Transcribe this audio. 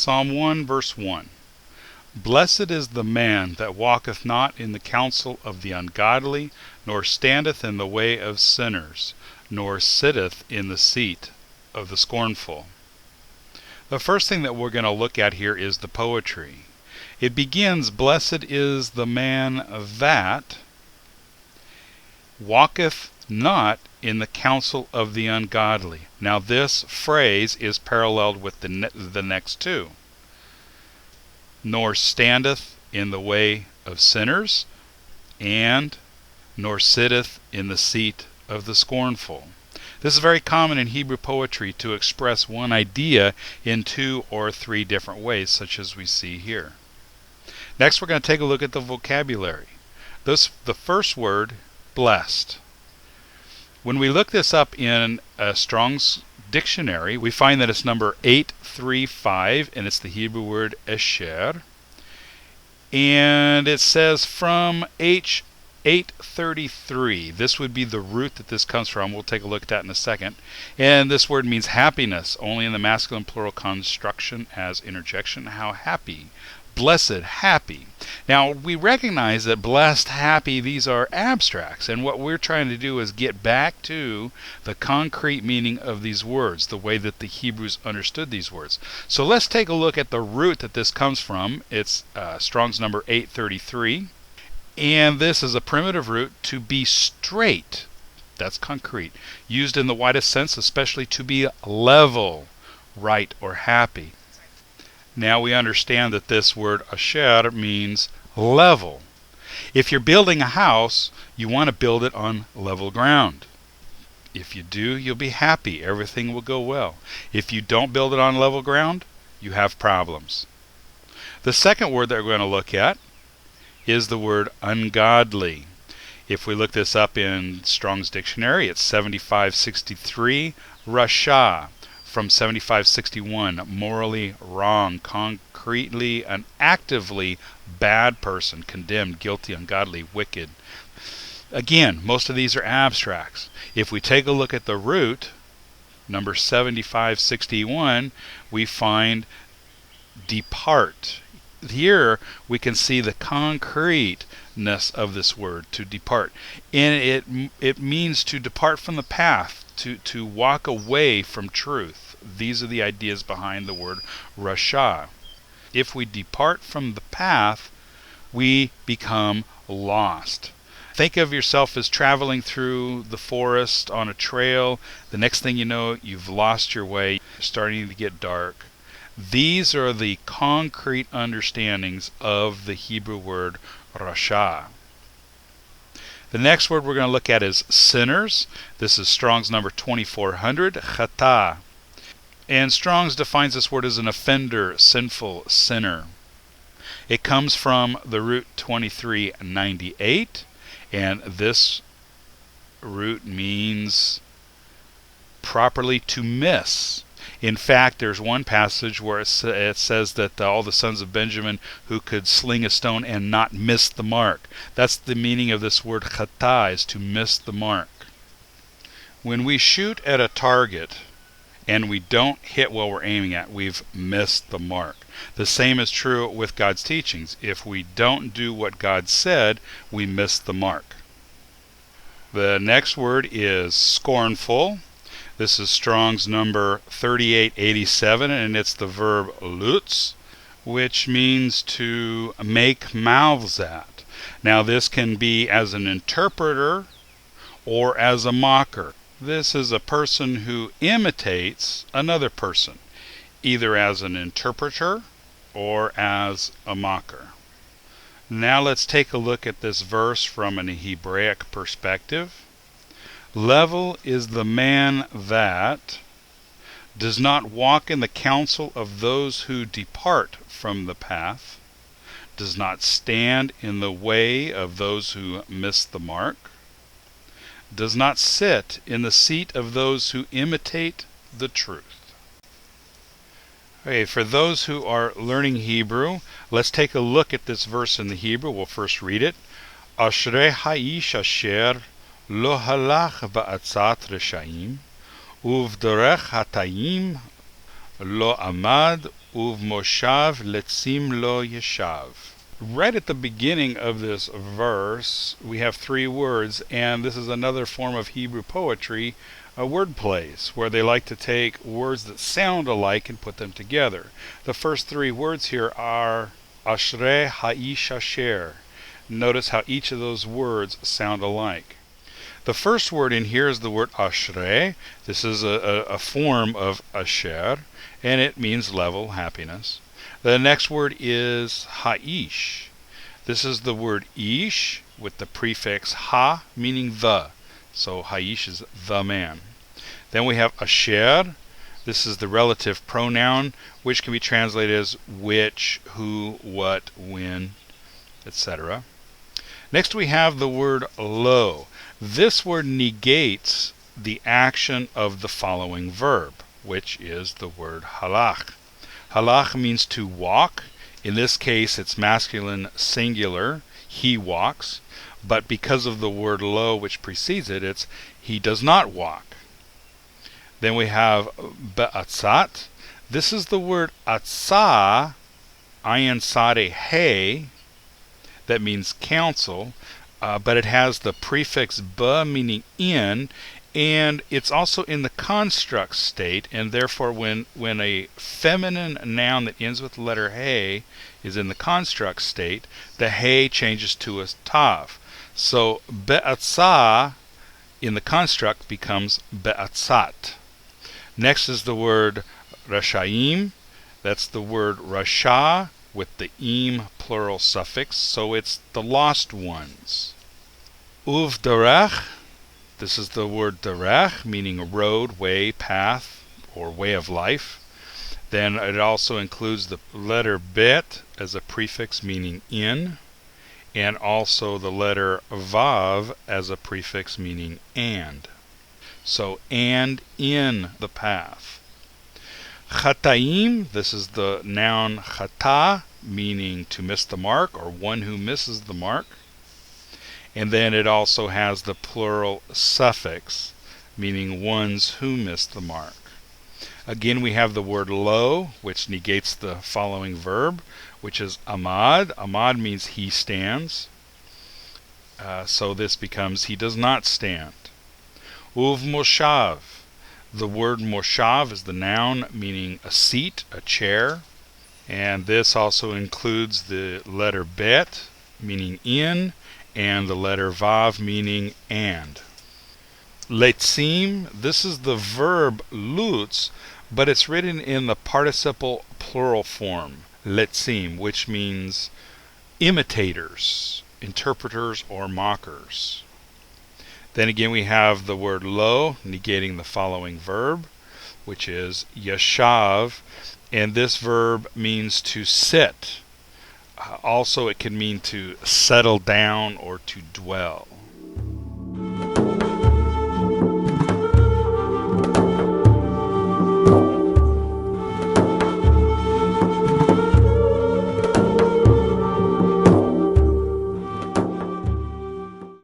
Psalm 1 verse 1. Blessed is the man that walketh not in the counsel of the ungodly, nor standeth in the way of sinners, nor sitteth in the seat of the scornful. The first thing that we're going to look at here is the poetry. It begins, blessed is the man that walketh not in the counsel of the ungodly. Now this phrase is paralleled with the next two. Nor standeth in the way of sinners, and nor sitteth in the seat of the scornful. This is very common in Hebrew poetry to express one idea in 2 or 3 different ways, such as we see here. Next, we're going to take a look at the vocabulary. The first word, blessed. When we look this up in Strong's dictionary, we find that it's number 835, and it's the Hebrew word esher. And it says from H833. This would be the root that this comes from. We'll take a look at that in a second. And this word means happiness, only in the masculine plural construction as interjection. How happy. Blessed, happy. Now, we recognize that blessed, happy, these are abstracts, and what we're trying to do is get back to the concrete meaning of these words, the way that the Hebrews understood these words. So let's take a look at the root that this comes from. It's Strong's number 833, and this is a primitive root, to be straight. That's concrete. Used in the widest sense, especially to be level, right, or happy. Now we understand that this word asher means level. If you're building a house, you want to build it on level ground. If you do, you'll be happy. Everything will go well. If you don't build it on level ground, you have problems. The second word that we're going to look at is the word ungodly. If we look this up in Strong's dictionary, it's 7563, rasha. From 7561, morally wrong, concretely and actively bad person, condemned, guilty, ungodly, wicked. Again, most of these are abstracts. If we take a look at the root, number 7561, we find depart. Here we can see the concreteness of this word, to depart. And it means to depart from the path, to walk away from truth. These are the ideas behind the word rasha. If we depart from the path, we become lost. Think of yourself as traveling through the forest on a trail. The next thing you know, you've lost your way. It's starting to get dark. These are the concrete understandings of the Hebrew word rasha. The next word we're going to look at is sinners. This is Strong's number 2400, chata. And Strong's defines this word as an offender, sinful, sinner. It comes from the root 2398, and this root means properly to miss. In fact, there's one passage where it says that all the sons of Benjamin who could sling a stone and not miss the mark. That's the meaning of this word chata, is to miss the mark. When we shoot at a target and we don't hit what we're aiming at, we've missed the mark. The same is true with God's teachings. If we don't do what God said, we miss the mark. The next word is scornful. This is Strong's number 3887, and it's the verb lutz, which means to make mouths at. Now this can be as an interpreter or as a mocker. This is a person who imitates another person, either as an interpreter or as a mocker. Now let's take a look at this verse from a Hebraic perspective. Level is the man that does not walk in the counsel of those who depart from the path, does not stand in the way of those who miss the mark, does not sit in the seat of those who imitate the truth. Okay, for those who are learning Hebrew, let's take a look at this verse in the Hebrew. We'll first read it. Ashrei ha'ish asher lo halach ba'atzat reshaim, uv'derech hatayim lo amad, Uvmoshav letzim lo yeshav. Right at the beginning of this verse, we have three words, and this is another form of Hebrew poetry, word plays, where they like to take words that sound alike and put them together. The first three words here are Ashrei Ha'ish Asher. Notice how each of those words sound alike. The first word in here is the word Ashrei. This is a form of Asher, and it means level, happiness. The next word is Ha'ish. This is the word Ish with the prefix Ha, meaning the. So Ha'ish is the man. Then we have Asher. This is the relative pronoun, which can be translated as which, who, what, when, etc. Next we have the word lo. This word negates the action of the following verb, which is the word halach. Halach means to walk. In this case, it's masculine singular. He walks. But because of the word lo, which precedes it, it's he does not walk. Then we have be'atzat. This is the word atzah, ayin sade he, that means counsel, but it has the prefix ba, meaning in, and it's also in the construct state, and therefore when a feminine noun that ends with the letter he is in the construct state, the he changes to a tav. So be'atzah in the construct becomes be'atzat. Next is the word rashaim. That's the word rasha with the im plural suffix, so it's the lost ones. Uv derech. This is the word derech, meaning road, way, path, or way of life. Then it also includes the letter bet as a prefix meaning in, and also the letter vav as a prefix meaning and. So, and in the path. Chataim, this is the noun chata, meaning to miss the mark, or one who misses the mark. And then it also has the plural suffix, meaning ones who miss the mark. Again, we have the word lo, which negates the following verb, which is amad. Amad means he stands. So this becomes he does not stand. Uv moshav. The word moshav is the noun meaning a seat, a chair. And this also includes the letter bet, meaning in, and the letter vav, meaning and. Letzim, this is the verb lutz, but it's written in the participle plural form, letzim, which means imitators, interpreters, or mockers. Then again we have the word lo, negating the following verb, which is yashav, and this verb means to sit. Also it can mean to settle down or to dwell.